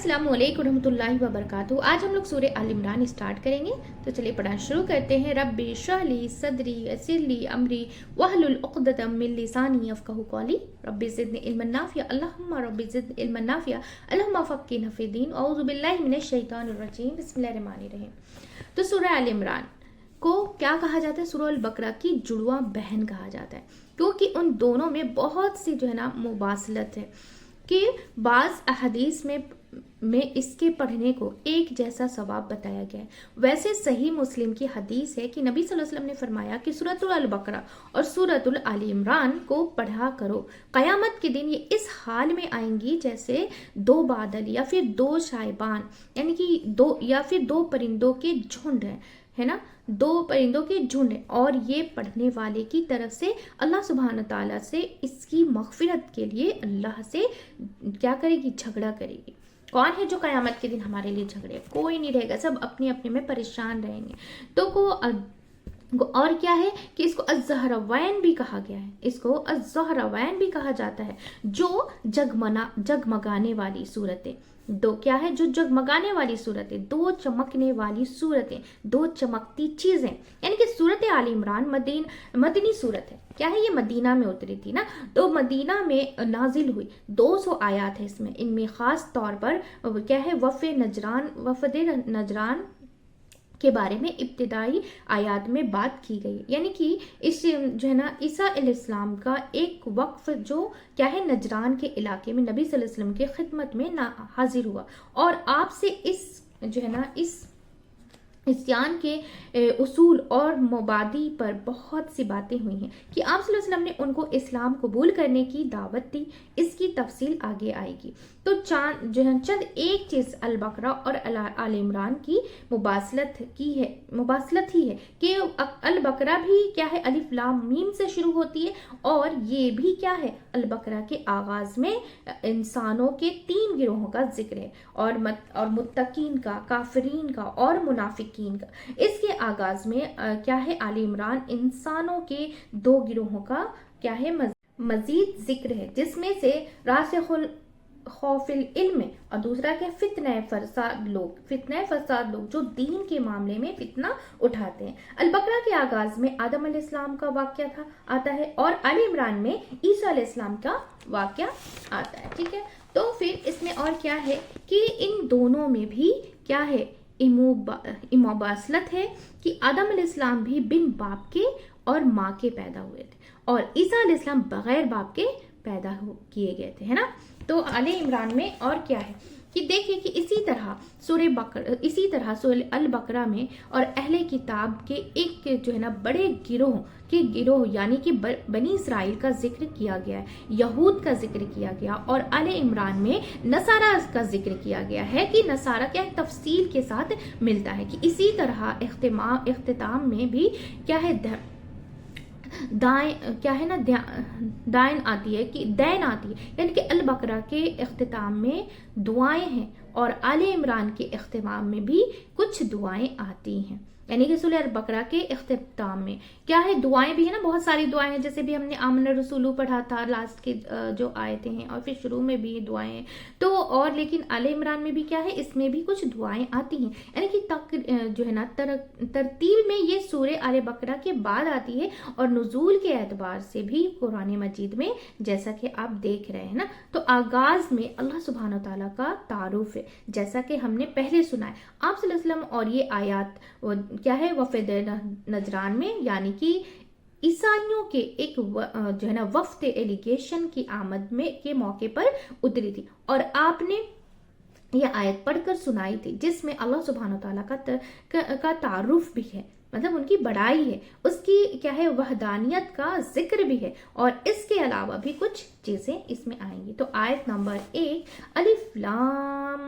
अस्सलाम वालेकुम रहमतुल्लाहि व बरकातहू। आज हम लोग सूरह आल इमरान स्टार्ट करेंगे, तो चलिए पढ़ना शुरू करते हैं। रब्बी इश्रह ली सदरी यस्सिर ली अमरी वहलुल उक़दतम मिन लिसानी यफ़क़हू क़ौली रब्बी ज़िदनी इल्मन नाफ़िआ अल्लाहुम्मा रब्बी ज़िदनी इल्मन नाफ़िआ अल्लाहुम्मा फ़क़्क़िहना फ़िद्दीन औज़ु बिल्लाहि मिनश शैतानिर रजीम बिस्मिल्लाहिर रहमानिर रहीम। तो सूरह आल इमरान को क्या कहा जाता है? सूरह अल बकरा की जुड़वा बहन कहा जाता है, क्योंकि उन दोनों में बहुत सी जो है ना मुबासलत है कि बाज़ अहदीस में इसके पढ़ने को एक जैसा सवाब बताया गया है। वैसे सही मुस्लिम की हदीस है कि नबी सल्लल्लाहु अलैहि वसल्लम ने फरमाया कि सूरतुल अल बकरा और सूरतुल आल इमरान को पढ़ा करो। क़यामत के दिन ये इस हाल में आएंगी जैसे दो बादल या फिर दो शायबान, यानी कि दो परिंदों के झुंड है ना, दो परिंदों के झुंड है, और ये पढ़ने वाले की तरफ से अल्लाह सुब्हान ताला से इसकी मग़फ़िरत के लिए अल्लाह से क्या करेगी? झगड़ा करेगी। कौन है जो क़यामत के दिन हमारे लिए झगड़े? कोई नहीं रहेगा, सब अपने अपने में परेशान रहेंगे। तो और क्या है कि इसको अज़्ज़हरावैन भी कहा गया है, इसको अज़्ज़हरावैन भी कहा जाता है, जो जगमगाने वाली सूरतें। दो क्या है? जो जगमगाने वाली सूरतें, दो चमकने वाली सूरतें, दो चमकती चीजें, यानी कि सूरत आल इमरान मदनी सूरत है। क्या है? ये मदीना में उतरी थी ना, तो मदीना में नाजिल हुई। 200 आयात है इसमें। इनमें खास तौर पर क्या है? वफ़द नजरान के बारे में इब्तिदाई आयात में बात की गई, यानी कि इस जो है ना ईसा अलैहिस्सलाम का एक वक्फ जो क्या है नजरान के इलाके में नबी सल्लल्लाहु अलैहि वसल्लम के खिदमत में हाजिर हुआ, और आपसे इस जो है ना इस्यान के उसूल और मुबादी पर बहुत सी बातें हुई हैं कि आप सल्लल्लाहु अलैहि वसल्लम ने उनको इस्लाम कबूल करने की दावत दी। इसकी तफसील आगे आएगी। तो चंद एक चीज़ अल बकरा और आल इमरान की मुबासलत ही है कि अल बकरा भी क्या है? अलिफ लाम मीम से शुरू होती है, और ये भी क्या है? अल बकरा के आगाज़ में इंसानों के 3 गिरोहों का जिक्र है, और मुत्तकीन का, काफिरीन का और मुनाफिकीन का। इसके आगाज़ में क्या है? आल इमरान इंसानों के 2 गिरोहों का क्या है? मजीद जिक्र है, जिसमें से रासिखुल खौफिल इल्म और दूसरा क्या? फितने फसाद लोग जो दीन के मामले में फितना उठाते हैं। अल बकरा के आगाज में आदम अलैहिस्सलाम का वाक़या आता है, और आल इमरान में ईसा अलैहिस्सलाम का वाक़या आता है। ठीक है, तो फिर इसमें और क्या है कि इन दोनों में भी क्या है? इमुबासलत है कि आदम अलैहिस्सलाम भी बिन बाप के और माँ के पैदा हुए थे, और ईसा अलैहिस्सलाम बगैर बाप के पैदा किए गए थे, है ना। तो आले इमरान में और क्या है कि देखिए कि इसी तरह सूरह अल बकरा में और अहले किताब के एक जो है ना बड़े गिरोह यानी कि बनी इसराइल का जिक्र किया गया है, यहूद का जिक्र किया गया, और आले इमरान में नसारा का जिक्र किया गया है कि नसारा क्या तफसील के साथ मिलता है कि इसी तरह इख्तिताम में भी क्या है? दैन आती है, यानी कि अल बकरा के इख्तिताम में दुआएं हैं, और आले इमरान के इख्तिताम में भी कुछ दुआएं आती हैं, यानी कि सूरह अल बकरा के इख्तिताम में क्या है? दुआएं भी है ना, बहुत सारी दुआएं हैं, जैसे भी हमने आमन रसूलू पढ़ा था लास्ट के जो आयतें हैं, और फिर शुरू में भी दुआएं हैं। तो और लेकिन आले इमरान में भी क्या है? इसमें भी कुछ दुआएं आती हैं, यानी कि जो है ना तरतीब में ये सूरह आल बकरा के बाद आती है, और नुज़ूल के एतबार से भी कुरान मजीद में जैसा कि आप देख रहे हैं ना, तो आगाज में अल्लाह सुब्हान ताला का तारुफ है, जैसा कि हमने पहले सुना है। आप सल्लल्लाहु अलैहि वसल्लम और ये आयात क्या है? वफ़द नजरान में, यानी कि ईसाइयों के एक जो है ना वफ्द एलिगेशन की आमद में के मौके पर उतरी थी, और आपने यह आयत पढ़कर सुनाई थी, जिसमें अल्लाह सुब्हान ताला का तारुफ भी है, मतलब उनकी बड़ाई है, उसकी क्या है? वहदानियत का जिक्र भी है, और इसके अलावा भी कुछ चीजें इसमें आएंगी। तो आयत नंबर 1 अलिफ लाम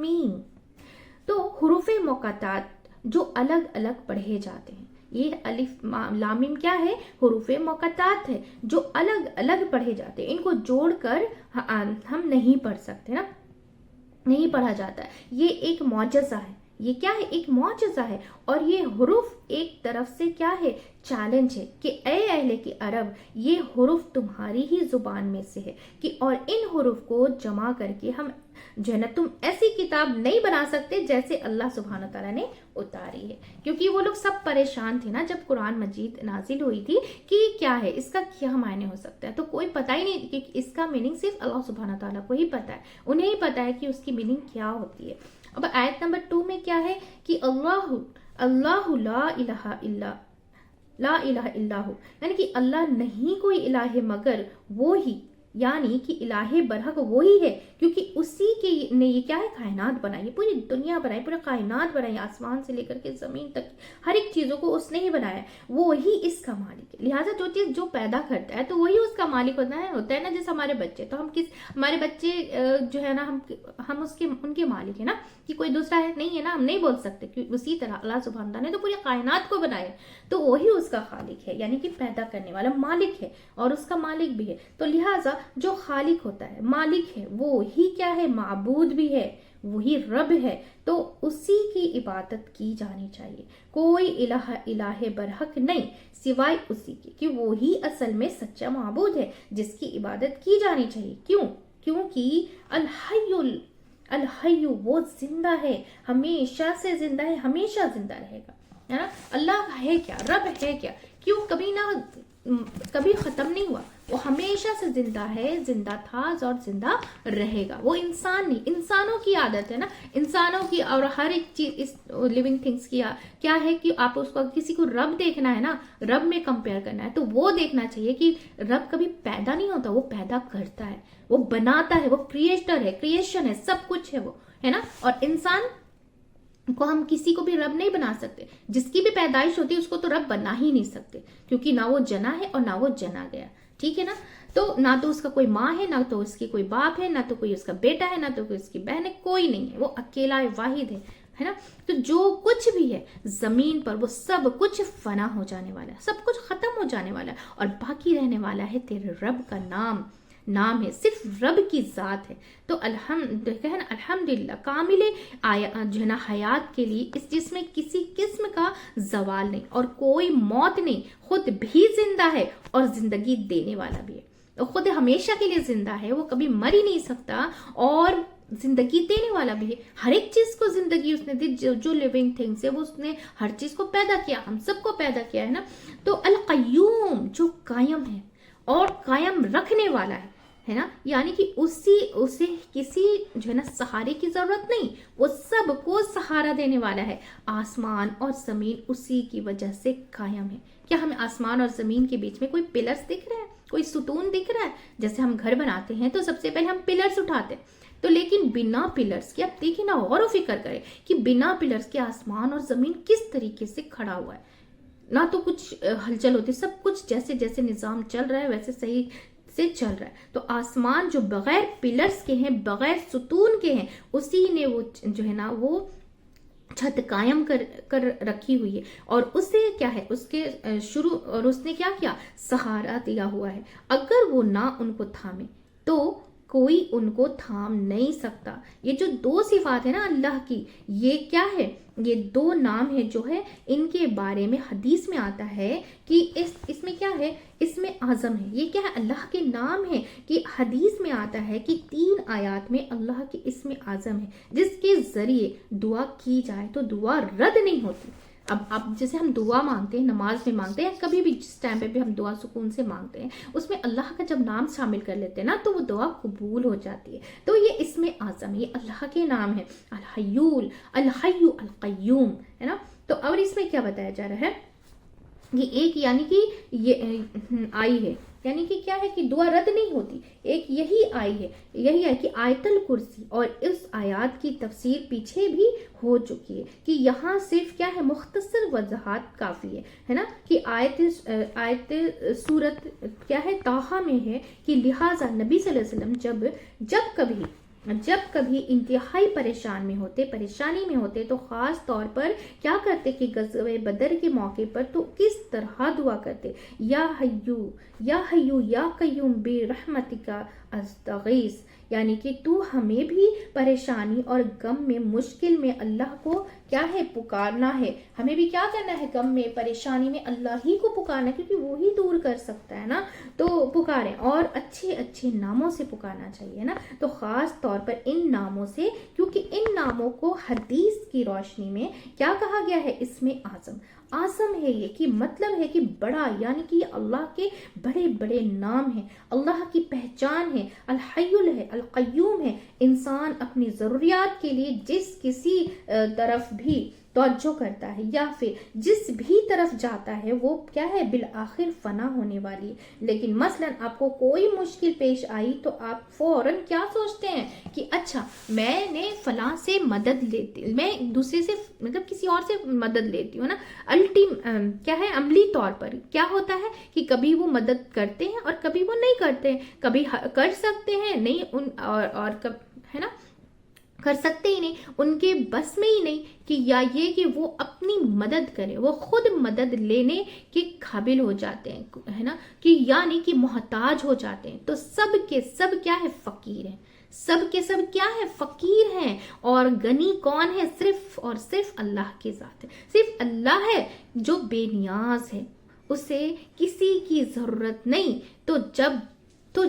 मीम, तो हुरूफ मुक़त्तात जो अलग अलग पढ़े जाते हैं, ये अलिफ लाम मीम क्या है? हुरूफ मुक़त्तात है जो अलग अलग पढ़े जाते हैं, इनको जोड़कर हम नहीं पढ़ सकते ना, नहीं पढ़ा जाता है। ये एक मौजज़ा है, ये क्या है? एक मौजज़ा है, और ये हुरूफ एक तरफ से क्या है? चैलेंज है कि ए अहले की अरब, ये हुरूफ तुम्हारी ही जुबान में से है कि और इन हुरूफ को जमा करके हम جو ہے ना तुम ऐसी किताब नहीं बना सकते जैसे अल्लाह सुब्हान ताला ने उतारी है। क्योंकि वो लोग सब परेशान थे ना जब कुरान मजीद नाजिल हुई थी कि क्या है, इसका क्या मायने हो सकता है। तो कोई पता ही नहीं कि इसका मीनिंग सिर्फ अल्लाह सुब्हान ताला को ही पता है, उन्हें ही पता है कि उसकी मीनिंग क्या होती है। अब आयत नंबर 2 में क्या है कि अल्लाह ला इलाहा इल्लाहु, यानी कि अल्लाह नहीं कोई इलाह मगर वो ही, यानी कि इलाहे बरहक वही है, क्योंकि उसी के ने ये क्या है, कायनात बनाई है, पूरी दुनिया बनाई, पूरा कायनात बनाई, आसमान से लेकर के जमीन तक हर एक चीजों को उसने ही बनाया, वो ही इसका मालिक है। लिहाजा जो चीज जो पैदा करता है तो वही उसका मालिक होता है ना। जैसे हमारे बच्चे, तो हम हमारे बच्चे जो है ना हम उसके उनके मालिक है ना, कि कोई दूसरा है नहीं है ना, हम नहीं बोल सकते। कि उसी तरह अल्लाह सुब्हान ताला ने तो पूरी कायनात को बनाया, तो वही उसका खालिक है, यानी कि पैदा करने वाला मालिक है और उसका मालिक भी है। तो लिहाजा जो खालिक होता है, मालिक है, वो ही क्या है, माबूद भी है, वही रब है, तो उसी की इबादत की जानी चाहिए। कोई इलाहे बरहक नहीं सिवाय उसी के, कि वो ही असल में सच्चा माबूद है जिसकी इबादत की जानी चाहिए। क्यों? क्योंकि अल-हय्यु वो जिंदा है, हमेशा से जिंदा है, हमेशा जिंदा रहेगा, है ना। अल्लाह है क्या, रब है क्या, क्यों कभी खत्म नहीं हुआ, वो हमेशा से जिंदा है, जिंदा था और जिंदा रहेगा। वो इंसान नहीं, इंसानों की आदत है ना, इंसानों की और हर एक चीज इस लिविंग थिंग्स की क्या है कि आप उसको किसी को रब देखना है ना, रब में कंपेयर करना है, तो वो देखना चाहिए कि रब कभी पैदा नहीं होता, वो पैदा करता है, वो बनाता है, वो क्रिएटर है, क्रिएशन है, सब कुछ है वो, है ना। और इंसान को हम किसी को भी रब नहीं बना सकते, जिसकी भी पैदाइश होती है उसको तो रब बना ही नहीं सकते, क्योंकि ना वो जना है और ना वो जना गया, ठीक है ना। तो ना तो उसका कोई माँ है, ना तो उसकी कोई बाप है, ना तो कोई उसका बेटा है, ना तो कोई उसकी बहन है, कोई नहीं है, वो अकेला वाहिद है ना। तो जो कुछ भी है जमीन पर वो सब कुछ फना हो जाने वाला है, सब कुछ खत्म हो जाने वाला है, और बाकी रहने वाला है तेरे रब का नाम है, सिर्फ रब की जात है। तो अल्हम्दुलिल्लाह कामिले आया जो है ना हयात के लिए, इस जिसमें किसी किस्म का जवाल नहीं और कोई मौत नहीं, खुद भी जिंदा है और जिंदगी देने वाला भी है। तो खुद हमेशा के लिए जिंदा है, वो कभी मर ही नहीं सकता, और जिंदगी देने वाला भी है। हर एक चीज को जिंदगी उसने दी, जो लिविंग थिंग्स है वो उसने हर चीज को पैदा किया, हम सबको पैदा किया है ना। तो अल कय्यूम जो कायम है और कायम रखने वाला है ना, यानी कि उसे किसी जो है ना सहारे की जरूरत नहीं, वो सबको सहारा देने वाला है। आसमान और जमीन उसी की वजह से कायम है। क्या हमें आसमान और जमीन के बीच में कोई पिलर्स दिख रहा है, कोई सुतून दिख रहा है? जैसे हम घर बनाते हैं तो सबसे पहले हम पिलर्स उठाते हैं, तो लेकिन बिना पिलर्स के, अब देखिए ना, गौर फिक्र करें कि बिना पिलर्स के आसमान और जमीन किस तरीके से खड़ा हुआ है। ना तो कुछ हलचल होती, सब कुछ जैसे जैसे निजाम चल रहा है वैसे सही से चल रहा है। तो आसमान जो बगैर पिलर्स के हैं, बगैर सुतून के हैं, उसी ने वो जो है ना वो छत कायम कर रखी हुई है, और उसे क्या है, उसके शुरू, और उसने क्या किया, सहारा दिया हुआ है। अगर वो ना उनको थामे तो कोई उनको थाम नहीं सकता। ये जो दो सिफात है ना अल्लाह की, ये क्या है, ये दो नाम है जो है, इनके बारे में हदीस में आता है कि इसमें क्या है, इसमें आजम है। ये क्या है, अल्लाह के नाम है। कि हदीस में आता है कि 3 आयात में अल्लाह के इसमें आजम है, जिसके जरिए दुआ की जाए तो दुआ रद्द नहीं होती। अब जैसे हम दुआ मांगते हैं, नमाज में मांगते हैं, कभी भी जिस टाइम पे भी हम दुआ सुकून से मांगते हैं, उसमें अल्लाह का जब नाम शामिल कर लेते हैं ना, तो वो दुआ कबूल हो जाती है। तो ये इसमें आजम, ये अल्लाह के नाम है, अल-हय्यु अल-कय्यूम, है ना। तो और इसमें क्या बताया जा रहा है, ये एक यानी कि ये आई है, यानी कि क्या है कि दुआ रद्द नहीं होती। एक यही है कि आयतल कुर्सी, और इस आयात की तफसीर पीछे भी हो चुकी है कि यहाँ सिर्फ क्या है, मुख्तसर वजहात काफ़ी है ना। कि आयत सूरत क्या है, ताहा में है कि लिहाजा नबी सल्लल्लाहु अलैहि वसल्लम जब कभी इंतहाई परेशानी में होते तो खास तौर पर क्या करते कि ग़ज़वे बदर के मौके पर तो किस तरह दुआ करते, या हय्यू या कय्यूम बे रहमतिका अस्तगीस, यानी कि तू हमें भी परेशानी और गम में, मुश्किल में अल्लाह को क्या है पुकारना है, हमें भी क्या करना है, गम में परेशानी में अल्लाह ही को पुकारना, क्योंकि वो ही दूर कर सकता है ना। तो पुकारें और अच्छे अच्छे नामों से पुकारना चाहिए ना, तो खास तौर पर इन नामों से, क्योंकि इन नामों को हदीस की रोशनी में क्या कहा गया है, इसमें आज़म आज़म है ये, कि मतलब है कि बड़ा, यानी कि अल्लाह के बड़े बड़े नाम हैं, अल्लाह की पहचान है, अल हय्युल है, अल क़य्यूम है। इंसान अपनी ज़रूरियात के लिए जिस किसी तरफ भी तवज्जो करता है या फिर जिस भी तरफ जाता है वो क्या है, बिल आखिर फना होने वाली है। लेकिन मसलन आपको कोई मुश्किल पेश आई तो आप फौरन क्या सोचते हैं कि अच्छा मैंने फलां से मदद लेती, मैं दूसरे से मतलब किसी और से मदद लेती हूँ ना। क्या है, अमली तौर पर क्या होता है कि कभी वो मदद करते हैं और कभी वो नहीं करते हैं, कभी कर सकते हैं नहीं और कब है ना कर सकते ही नहीं, उनके बस में ही नहीं कि या ये कि वो अपनी मदद करें, वो खुद मदद लेने के काबिल हो जाते हैं, है ना, कि यानी कि मोहताज हो जाते हैं। तो सब के सब क्या है, फकीर हैं, सब के सब क्या है, फकीर हैं। और गनी कौन है, सिर्फ और सिर्फ अल्लाह की ज़ात है, सिर्फ अल्लाह है जो बेनियाज है, उसे किसी की ज़रूरत नहीं। तो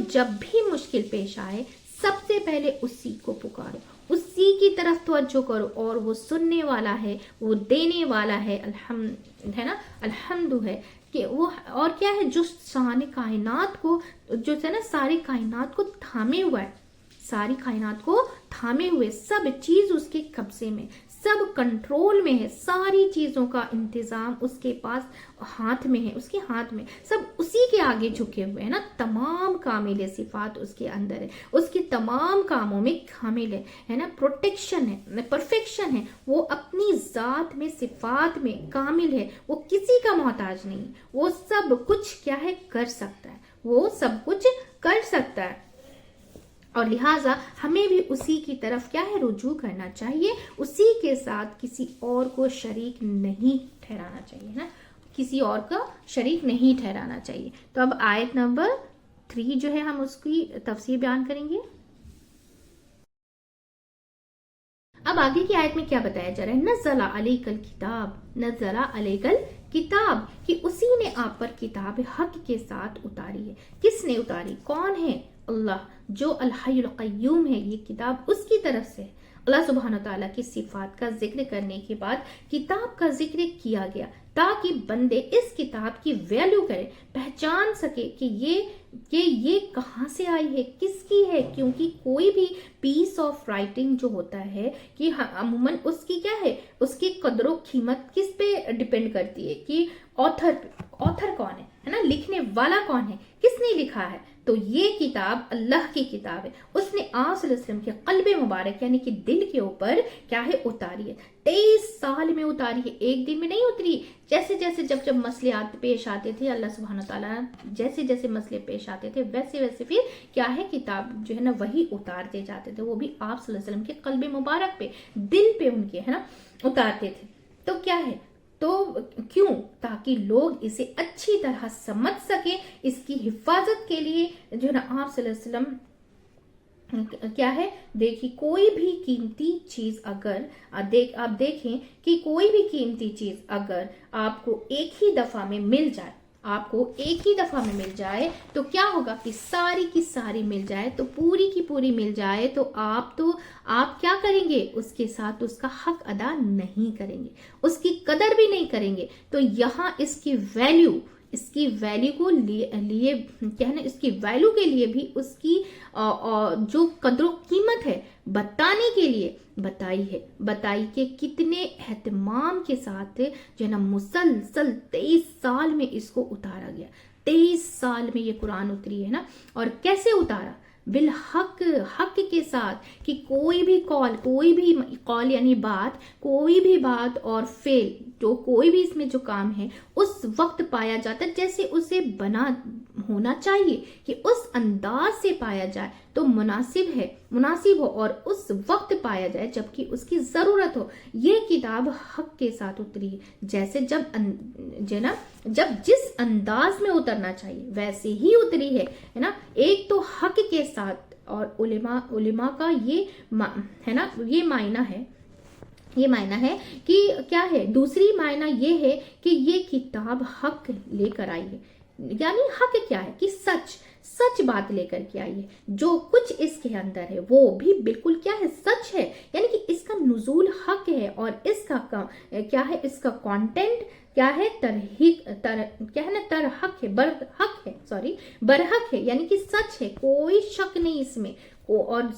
जब भी मुश्किल पेश आए सबसे पहले उसी को पुकारो, उसी की तरफ तवज्जो करो, और वो सुनने वाला है, वो देने वाला है, है ना, अल्हम्दु है कि वो, और क्या है, जो सारे कायनात को, जो है ना सारी कायनात को थामे हुआ है, सारी कायनात को थामे हुए, सब चीज उसके कब्जे में, सब कंट्रोल में है, सारी चीजों का इंतजाम उसके पास हाथ में है, उसके हाथ में, सब उसी के आगे झुके हुए हैं ना। तमाम कामिल सिफात उसके अंदर है, उसके तमाम कामों में कामिल है ना, प्रोटेक्शन है, परफेक्शन है, वो अपनी जात में सिफात में कामिल है, वो किसी का मोहताज नहीं, वो सब कुछ क्या है कर सकता है, वो सब कुछ कर सकता है। और लिहाजा हमें भी उसी की तरफ क्या है, रुजू करना चाहिए, उसी के साथ किसी और को शरीक नहीं ठहराना चाहिए ना, किसी और का शरीक नहीं ठहराना चाहिए। तो अब आयत नंबर 3 जो है हम उसकी तफसीर बयान करेंगे। अब आगे की आयत में क्या बताया जा रहा है, नज़ला अलैकल किताब, नज़ला अलैकल किताब, कि उसी ने आप पर किताब हक के साथ उतारी है। किसने उतारी, कौन है, अल्लाह, जो अल हय्युल क़य्यूम है। ये किताब उसकी तरफ से है। अल्लाह सुब्हान ताला की सिफात का जिक्र करने के बाद किताब का जिक्र किया गया ताकि बंदे इस किताब की वैल्यू करें, पहचान सके कि ये कहाँ से आई है, किसकी है। क्योंकि कोई भी पीस ऑफ राइटिंग जो होता है कि अमूमन उसकी क्या है, उसकी कदर कीमत किस पे डिपेंड करती है कि ऑथर कौन है ना, लिखने वाला कौन है, किसने लिखा है। तो ये किताब अल्लाह की किताब है, उसने आप सल्लल्लाहु अलैहि वसल्लम के क़ल्बे मुबारक यानी कि दिल के ऊपर क्या है उतारी है। 23 साल में उतारी है, एक दिन में नहीं उतरी। जैसे जैसे जब मसले पेश आते थे, अल्लाह सुब्हानहू तआला जैसे जैसे मसले पेश आते थे वैसे वैसे फिर क्या है किताब जो है ना वही उतारते जाते थे, वो भी आप सल्लल्लाहु अलैहि वसल्लम के क़ल्बे मुबारक पे, दिल पे उनके है ना उतारते थे। तो क्या है, तो क्यों, ताकि लोग इसे अच्छी तरह समझ सके। इसकी हिफाजत के लिए जो है ना आप सल्लल्लाहु अलैहि वसल्लम क्या है, देखिए कोई भी कीमती चीज अगर आप देखें कि कोई भी कीमती चीज अगर आपको एक ही दफा में मिल जाए, आपको एक ही दफा में मिल जाए तो क्या होगा कि सारी की सारी मिल जाए, तो पूरी की पूरी मिल जाए, तो आप क्या करेंगे, उसके साथ उसका हक अदा नहीं करेंगे, उसकी कदर भी नहीं करेंगे। तो यहाँ इसकी वैल्यू को लिए कहना, इसकी वैल्यू के लिए भी उसकी जो कदर कीमत है बताने के लिए बताई कि कितने एहतमाम के साथ जो है ना मुसलसल 23 साल में इसको उतारा गया। 23 साल में ये कुरान उतरी है ना, और कैसे उतारा, बिल हक के साथ कि कोई भी कॉल यानी बात, कोई भी बात और फेल, जो कोई भी इसमें जो काम है उस वक्त पाया जाता है जैसे उसे बना होना चाहिए, कि उस अंदाज से पाया जाए तो मुनासिब हो और उस वक्त पाया जाए जबकि उसकी जरूरत हो। ये किताब हक के साथ उतरी है, जैसे जब जिस अंदाज में उतरना चाहिए वैसे ही उतरी है ना। एक तो हक के साथ और उलेमा का ये है ना, ये मायना है कि क्या है, दूसरी मायना ये है कि ये किताब हक लेकर आई है। यानी हक क्या है कि सच बात लेकर के आई है। जो कुछ इसके अंदर है वो भी बिल्कुल क्या है, सच है। यानी कि इसका नुज़ूल हक है और इसका क्या है, इसका कंटेंट क्या है, बरहक है, यानी कि सच है, कोई शक नहीं इसमें। और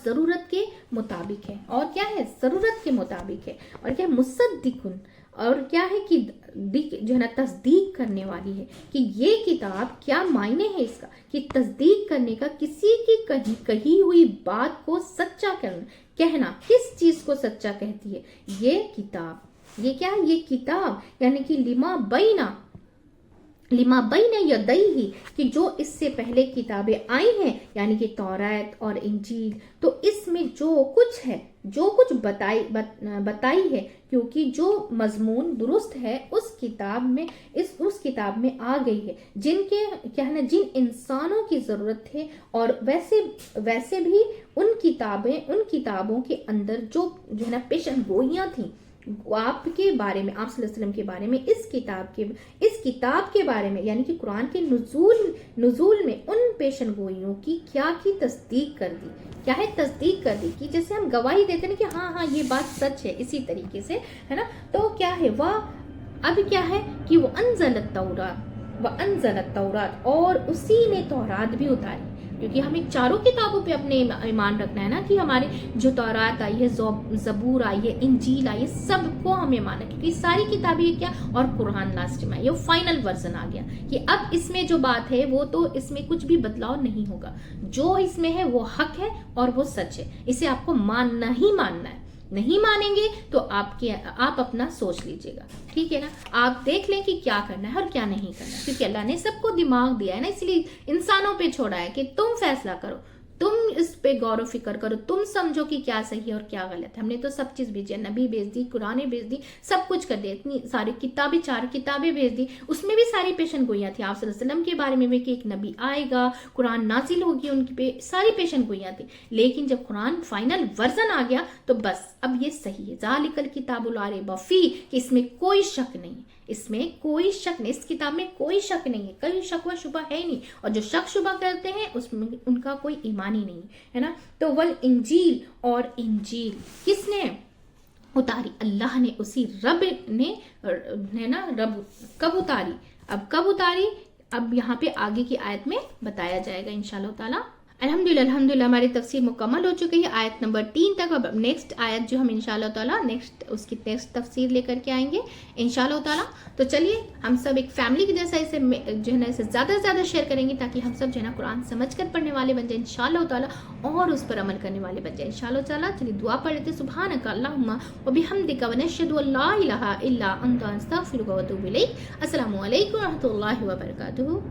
जरूरत के मुताबिक है, और क्या है, जरूरत के मुताबिक है, और क्या, मुसद्दिकुन, और क्या है कि जो है ना तस्दीक करने वाली है। कि ये किताब क्या मायने है इसका, कि तस्दीक करने का, किसी की कही हुई बात को सच्चा कहना। किस चीज को सच्चा कहती है ये किताब, ये क्या है, ये किताब, यानी कि लिमा बैन यदैहि, कि जो इससे पहले किताबें आई हैं, यानी कि तौरात और इंजील, तो इसमें जो कुछ बताई है, क्योंकि जो मजमून दुरुस्त है उस किताब में आ गई है, जिनके क्या है ना, जिन इंसानों की जरूरत है। और वैसे भी उन किताबों के अंदर जो है ना पेशन गोइयां थी आपके बारे में, आप सल्लल्लाहु अलैहि वसल्लम के बारे में, इस किताब के बारे में, यानी कि कुरान के नुज़ूल में उन पेशन गोइयों की तस्दीक कर दी। क्या है, तस्दीक कर दी, कि जैसे हम गवाही देते हैं कि हाँ ये बात सच है, इसी तरीके से, है ना। तो क्या है, अब क्या है कि वो अनज़लत तौरात, और उसी ने तौरात भी उतारी। क्योंकि हमें चारों किताबों पे अपने ईमान रखना है ना, कि हमारे जो तौरात आई है, ज़बूर आई है, इंजील आई है, सबको हमें माना, क्योंकि सारी किताबें क्या, और कुरान लास्ट में, ये फाइनल वर्जन आ गया कि अब इसमें जो बात है वो तो इसमें कुछ भी बदलाव नहीं होगा। जो इसमें है वो हक है और वो सच है, इसे आपको मानना ही मानना है। नहीं मानेंगे तो आप अपना सोच लीजिएगा, ठीक है ना। आप देख लें कि क्या करना है और क्या नहीं करना, क्योंकि अल्लाह ने सबको दिमाग दिया है ना, इसलिए इंसानों पे छोड़ा है कि तुम फैसला करो, तुम इस पे गौर व फिक्र करो, तुम समझो कि क्या सही है और क्या गलत है। हमने तो सब चीज भेजी है, नबी भेज दी, कुरानें भेज दी, सब कुछ कर दिया, इतनी सारी किताबें, 4 किताबें भेज दी, उसमें भी सारी पेशन गोइयां थी। आप सल्लल्लाहु अलैहि वसल्लम के बारे में भी कि एक नबी आएगा, कुरान नाजिल होगी, उनकी पे सारी पेशन गोइयां थी। लेकिन जब कुरान फाइनल वर्जन आ गया तो बस अब ये सही है, ज़ालिकल किताबुल ला रैब फीह, कि इसमें कोई शक नहीं, इसमें कोई शक नहीं, इस किताब में कोई शक नहीं है, कोई शक व शुबा है ही नहीं। और जो शक शुबा करते हैं उसमें उनका कोई ईमान ही नहीं है ना। तो वल इंजील, और इंजील किसने उतारी, अल्लाह ने, उसी रब ने, है ना, रब कब उतारी, अब कब उतारी, अब यहाँ पे आगे की आयत में बताया जाएगा इंशाअल्लाह ताला। अल्हम्दुलिल्लाह हमारी तफसीर मुकम्मल हो चुकी है आयत नंबर 3 तक। अब नेक्स्ट आयत जो हम इंशाअल्लाह ताला उसकी नेक्स्ट तफसीर लेकर के आएंगे इंशाअल्लाह ताला। तो चलिए हम सब एक फैमिली की जैसा इसे जो है ना इसे ज़्यादा से ज़्यादा शेयर करेंगे, ताकि हम सब जो है ना कुरान समझ कर पढ़ने वाले बन जाए इंशाअल्लाह ताला, और उस पर अमल करने वाले बन जाए इंशाअल्लाह ताला। चलिए दुआ पढ़ लेते, सुब्हानक अल्लाहुम्मा व बिहम्दिका व नशहदु अल्ला इलाहा इल्ला अंता अस्तगफिरुका व अतूबु इलैक। अस्सलामु अलैकुम व रहमतुल्लाहि व बरकातुहू।